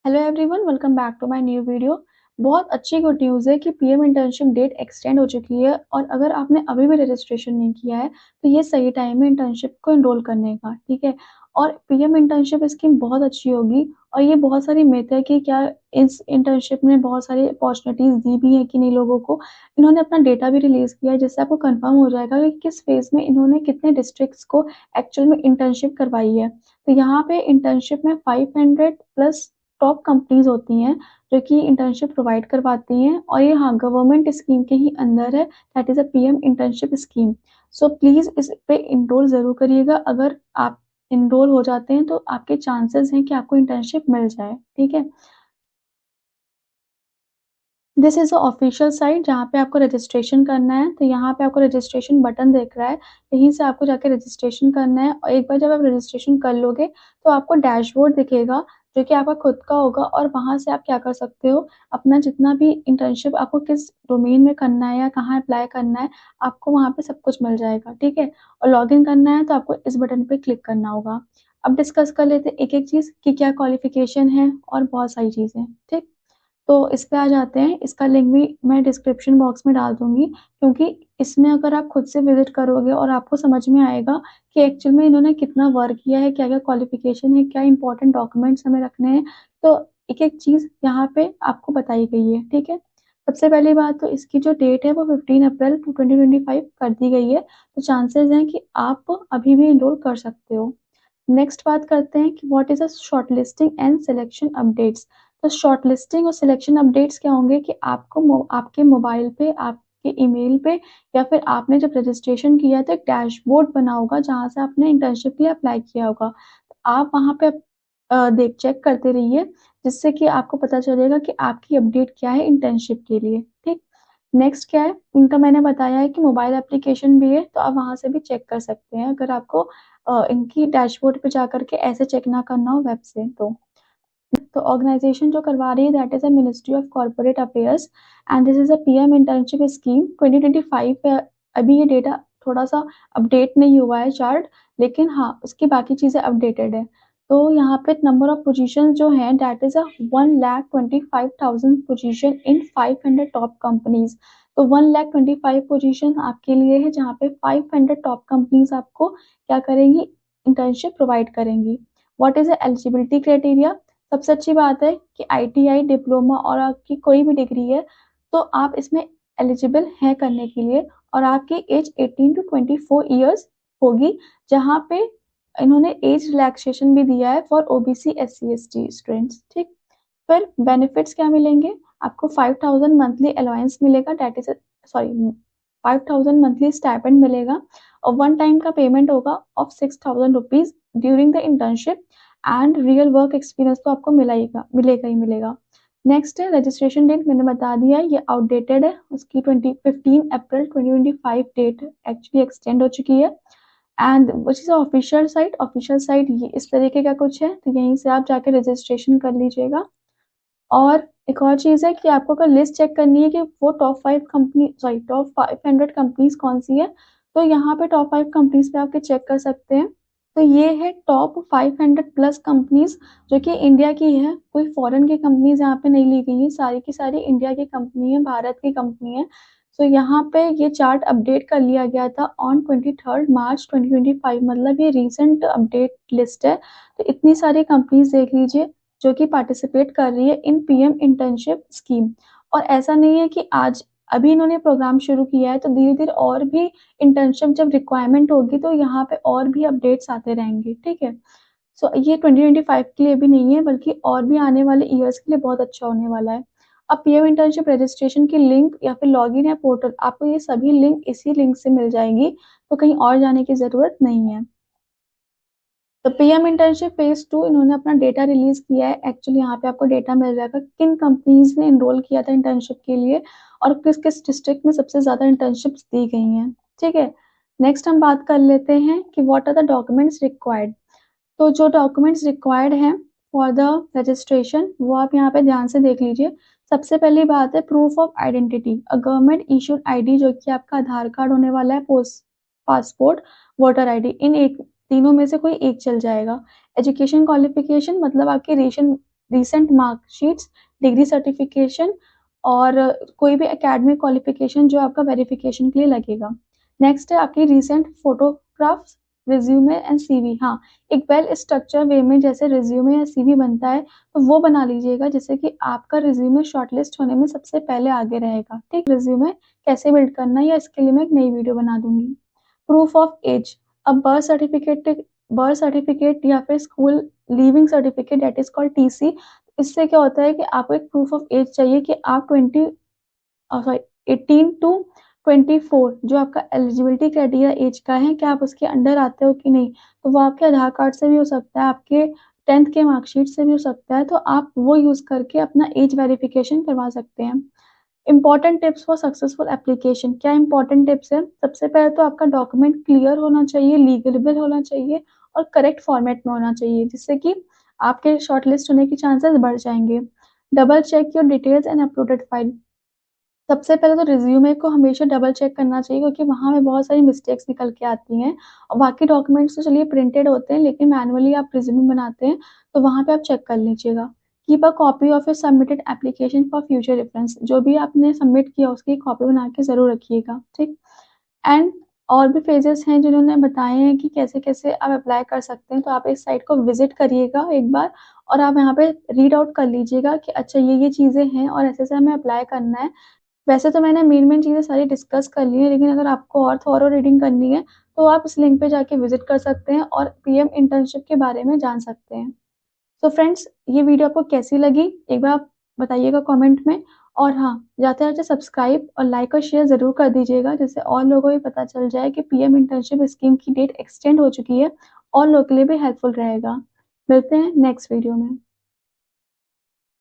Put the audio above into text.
Hello everyone, welcome back to my new video. बहुत अच्छी good news है कि पीएम इंटर्नशिप डेट एक्सटेंड हो चुकी है और अगर आपने अभी भी रजिस्ट्रेशन नहीं किया है तो ये सही टाइम है इंटर्नशिप को एनरोल करने का। ठीक है। और पीएम इंटर्नशिप स्कीम बहुत अच्छी होगी और ये बहुत सारी मिथ है कि क्या इस इंटर्नशिप में बहुत सारी अपॉर्चुनिटीज दी भी है कि नहीं लोगों को। इन्होंने अपना डेटा भी रिलीज किया है जिससे आपको कंफर्म हो जाएगा कि किस फेज में इन्होंने कितने डिस्ट्रिक्ट्स को एक्चुअल में इंटर्नशिप करवाई है। तो यहाँ पे इंटर्नशिप में 500 प्लस टॉप कंपनीज होती हैं जो कि इंटर्नशिप प्रोवाइड करवाती हैं और ये हाँ गवर्नमेंट स्कीम के ही अंदर है, that is a PM internship scheme. So please इस पे इनरोल ज़रूर करिएगा। अगर आप इनरोल हो जाते हैं तो आपके चांसेस हैं कि आपको इंटर्नशिप मिल जाए। ठीक है। This is a official site जहाँ पे आपको रजिस्ट्रेशन करना है। तो यहाँ पे आपको रजिस्ट्रेशन बटन दिख रहा है, यहीं से आपको जाके रजिस्ट्रेशन करना है और एक बार जब आप रजिस्ट्रेशन कर लोगे तो आपको डैशबोर्ड दिखेगा जो कि आपका खुद का होगा और वहाँ से आप क्या कर सकते हो, अपना जितना भी इंटर्नशिप आपको किस डोमेन में करना है या कहाँ अप्लाई करना है, आपको वहाँ पे सब कुछ मिल जाएगा। ठीक है। और लॉगिन करना है तो आपको इस बटन पे क्लिक करना होगा। अब डिस्कस कर लेते हैं एक-एक चीज़ कि क्या क्वालिफ़िकेशन है और बहुत सारी चीज़ें। ठीक। तो इस पे आ जाते हैं, इसका लिंक भी मैं डिस्क्रिप्शन बॉक्स में डाल दूँगी क्योंकि इसमें अगर आप खुद से विज़िट करोगे और आपको समझ में आएगा कि एक्चुअल में इन्होंने कितना वर्क किया है, क्या-क्या क्वालिफ़िकेशन है, क्या इम्पोर्टेंट डॉक्यूमेंट्स हमें रखने हैं, तो एक-एक चीज़ यहाँ पे आपको बताई गई है, ठीक है? सबसे पहली बात तो इसकी जो डेट है वो 15 अप्रैल 2025 कर दी गई है, तो चांसेज़ हैं कि आप अभी भी एनरोल कर सकते हो। नेक्स्ट बात करते हैं कि what is a shortlisting and selection updates. तो शॉर्टलिस्टिंग और सिलेक्शन अपडेट्स क्या होंगे कि आपको आपके मोबाइल पे, आपके ईमेल पे या फिर आपने जब रजिस्ट्रेशन किया है तो एक डैशबोर्ड बना होगा जहाँ से आपने इंटर्नशिप के लिए अप्लाई किया होगा। तो आप वहाँ पे देख चेक करते रहिए जिससे कि आपको पता चलेगा कि आपकी अपडेट क्या है इंटर्नशिप के लिए। ठीक। नेक्स्ट क्या है, इनका मैंने बताया है कि मोबाइल एप्लीकेशन भी है तो आप वहाँ से भी चेक कर सकते हैं अगर आपको इनकी डैशबोर्ड पे जाकर के ऐसे चेक ना करना हो वेब से तो। ऑर्गेनाइजेशन जो करवा रही है that is a ministry of corporate affairs and this is a PM internship scheme 2025 पे। अभी ये डेटा थोड़ा-सा अपडेट नहीं हुआ है चार्ट, लेकिन हाँ, उसकी बाकी चीज़ें अपडेटेड है। तो यहाँ पे नंबर ऑफ पोजीशंस जो हैं that is a 1,25,000 position in 500 top companies. तो 1,25,000 पोजीशन आपके लिए है जहाँ पे 500 टॉप कंपनीज़ आपको क्या करेंगी, इंटर्नशिप प्रोवाइड करेंगी। What is the eligibility criteria? सबसे अच्छी बात है कि आईटीआई, डिप्लोमा और आपकी कोई भी डिग्री है तो आप इसमें एलिजिबल हैं करने के लिए और आपकी एज 18 टू 24 ईयर्स होगी, जहाँ पे इन्होंने एज रिलैक्सेशन भी दिया है for OBC, SC, ST students. ठीक। फिर बेनिफिट्स क्या मिलेंगे? आपको 5,000 मंथली अलाउंस मिलेगा, that is sorry 5,000 monthly stipend मिलेगा और वन टाइम का पेमेंट होगा of 6,000 rupees during the internship and real work experience तो आपको मिलेगा ही मिलेगा। नेक्स्ट है रजिस्ट्रेशन डेट, मैंने बता दिया है, ये आउटडेटेड है, उसकी 15 अप्रैल 2025 डेट एक्चुअली एक्सटेंड हो चुकी है। And which is official site ये इस तरीके का कुछ है, तो यहीं से आप जाके रजिस्ट्रेशन कर लीजिएगा। और एक और चीज़ है कि आपको अगर लिस्ट चेक करनी है कि वो टॉप 500 कंपनीज कौन सी है, तो यहाँ पे टॉप 5 कंपनीज पे आके चेक कर सकते हैं। तो ये है टॉप 500 प्लस कंपनीज जो कि इंडिया की है, कोई फॉरेन की कंपनीज यहाँ पे नहीं ली गई है, सारी की सारी इंडिया की कंपनी है, भारत की कंपनी है। सो यहाँ पे ये चार्ट अपडेट कर लिया गया था ऑन 23 मार्च 2025, मतलब ये रिसेंट अपडेट लिस्ट है। तो इतनी सारी कंपनीज देख लीजिए जो कि पार्टिसिपेट कर रही है इन पीएम इंटर्नशिप स्कीम। और ऐसा नहीं है कि आज अभी इन्होंने प्रोग्राम शुरू किया है, तो धीरे-धीरे और भी इंटर्नशिप जब रिक्वायरमेंट होगी तो यहाँ पे और भी अपडेट्स आते रहेंगे, ठीक है? सो ये 2025 के लिए भी नहीं है बल्कि और भी आने वाले ईयर्स के लिए बहुत अच्छा होने वाला है। अब पीएम इंटर्नशिप रजिस्ट्रेशन की लिंक या फिर लॉगिन या पोर्टल, आपको ये सभी लिंक इसी लिंक से मिल जाएगी, तो कहीं और जाने की ज़रूरत नहीं है। तो पीएम इंटर्नशिप फेज 2 इन्होंने अपना डेटा रिलीज किया है। एक्चुअली यहाँ पे आपको डेटा मिल जाएगा किन कंपनीज ने एनरोल किया था इंटर्नशिप के लिए और किस किस डिस्ट्रिक्ट में सबसे ज्यादा इंटर्नशिप्स दी गई हैं। ठीक है। नेक्स्ट हम बात कर लेते हैं कि what are the documents required. तो जो डॉक्यूमेंट्स रिक्वायर्ड हैं फॉर द रजिस्ट्रेशन वो आप यहाँ पे ध्यान से देख लीजिए। सबसे पहली बात है proof of identity, a government issued ID जो कि आपका आधार कार्ड होने वाला है, पोस्ट पासपोर्ट, वोटर आईडी, इन एक तीनों में से कोई एक चल जाएगा। एजुकेशन क्वालिफिकेशन मतलब आपकी रीसेंट मार्कशीट्स, डिग्री सर्टिफिकेशन और कोई भी एकेडमिक क्वालिफिकेशन जो आपका वेरिफिकेशन के लिए लगेगा। नेक्स्ट है आपकी recent photographs, resume and CV. हाँ, एक वेल स्ट्रक्चर वे में जैसे रिज्यूमे या सीवी बनता है तो वो बना लीजिएगा, जिससे कि आपका रिज्यूमे शॉर्टलिस्ट होने में सबसे पहले आगे रहेगा। ठीक, रिज्यूमे कैसे बिल्ड करना है या इसके लिए मैं एक नई वीडियो बना दूंगी। प्रूफ ऑफ एज, अब बर्थ सर्टिफिकेट या फिर school leaving certificate that is called TC. इससे क्या होता है कि आपको एक प्रूफ ऑफ एज चाहिए कि आप 18 to 24 जो आपका एलिजिबिलिटी क्राइटेरिया एज का है, क्या आप उसके अंडर आते हो कि नहीं। तो वो आपके आधार कार्ड से भी हो सकता है, आपके 10th के मार्कशीट से भी हो सकता है, तो आप वो यूज़ करके अपना एज वेरिफिकेशन करवा सकते हैं। Important tips for successful application, क्या इंपॉर्टेंट टिप्स है। सबसे पहले तो आपका डॉक्यूमेंट क्लियर होना चाहिए, लीगलेबल होना चाहिए और करेक्ट फॉर्मेट में होना चाहिए, जिससे कि आपके शॉर्टलिस्ट होने की चांसेस बढ़ जाएंगे। Double check your details and uploaded file, सबसे पहले तो रिज्यूमे को हमेशा डबल चेक करना चाहिए, क्योंकि वहाँ में बहुत सारी मिस्टेक्स निकल के आती हैं। और बाकी डॉक्यूमेंट्स तो चलिए प्रिंटेड होते हैं, लेकिन मैनुअली आप रिज्यूमे बनाते हैं तो वहाँ पे आप चेक कर लीजिएगा। Keep a copy of your submitted application for future reference, जो भी आपने सबमिट किया उसकी कॉपी बना के ज़रूर रखिएगा। ठीक, एंड और भी पेजेस हैं जिन्होंने बताए हैं कि कैसे कैसे आप अप्लाई कर सकते हैं, तो आप इस साइट को विजिट करिएगा एक बार और आप यहाँ पे रीड आउट कर लीजिएगा कि अच्छा ये चीज़ें हैं और ऐसे ऐसे हमें अप्लाई करना है। वैसे तो मैंने मेन चीज़ें सारी डिस्कस कर ली हैं, लेकिन अगर आपको और थॉरो रीडिंग करनी है तो आप इस लिंक पे जाके विजिट कर सकते हैं और पीएम इंटर्नशिप के बारे में जान सकते हैं। तो फ्रेंड्स, ये वीडियो आपको कैसी लगी एक बार आप बताइएगा कमेंट में। और हाँ, जाते-जाते सब्सक्राइब और लाइक और शेयर ज़रूर कर दीजिएगा, जिससे और लोगों को भी पता चल जाए कि पीएम इंटर्नशिप स्कीम की डेट एक्सटेंड हो चुकी है और लोगों के लिए भी हेल्पफुल रहेगा। मिलते हैं नेक्स्ट वीडियो में।